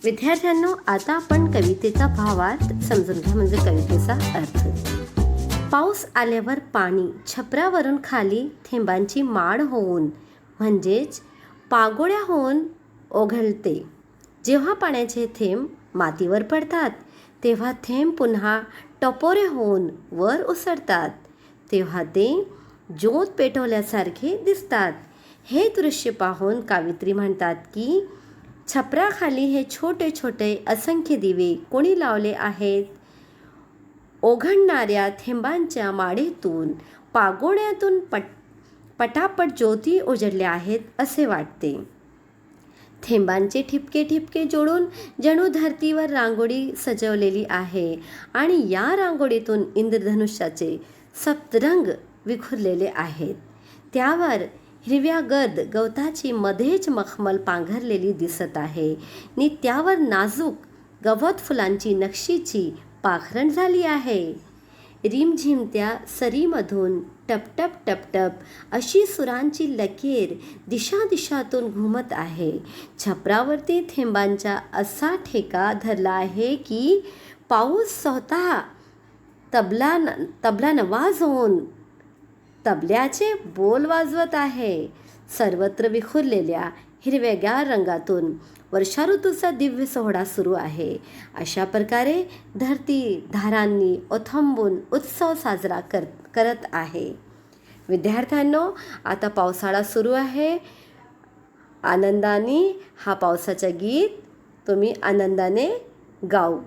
विद्यार्थ्यांनो, आता आपण कवितेचा भावार्थ समजून घ्या, म्हणजे कवितेचा अर्थ. पाऊस आल्यावर पाणी छपरावरून खाली थेंबांची माळ होऊन म्हणजेच पागोळ्या होऊन ओघळते. जेव्हा पाण्याचे थेंब मातीवर पडतात तेव्हा थेंब पुन्हा टपोरे होऊन वर उसळतात, तेव्हा ते ज्योत पेटवल्यासारखे दिसतात. हे दृश्य पाहून कवयित्री म्हणतात की छपराखाली हे छोटे छोटे असंख्य दिवे कोणी लावले आहेत? ओघळणाऱ्या थेंबांच्या माळेतून पागोळ्यातून पटापट ज्योती उजळल्या आहेत असे वाटते. थेंबांचे ठिपके ठिपके जोडून जणू धरतीवर रांगोळी सजवलेली आहे आणि या रांगोळीतून इंद्रधनुष्याचे सप्तरंग विखुरलेले आहेत. त्यावर हिरव्या गर्द गवताची मध्येच मखमल पांघरलेली दिसत आहे आणि त्यावर नाजूक गवत फुलांची नक्षीची पाखरण झाली आहे. रिमझिमत्या सरीमधून टपटप टपटप अशी सुरांची लकीर दिशादिशातून घुमत आहे. छपरावरती थेंबांचा असा ठेका धरला आहे की पाऊस स्वतः तबला नवाज होऊन तबल्याचे बोल वाजवत आहे. सर्वत्र विखुरलेल्या हिरव्यागार रंगातून वर्षा ऋतूचा दिव्य सोहळा सुरू आहे. अशा प्रकारे धरती धारांनी ओथंबून उत्सव साजरा करत आहे. विद्यार्थ्यांनो, आता पावसाळा सुरू आहे. आनंदाने हा पावसाचं गीत तुम्ही आनंदाने गाऊ.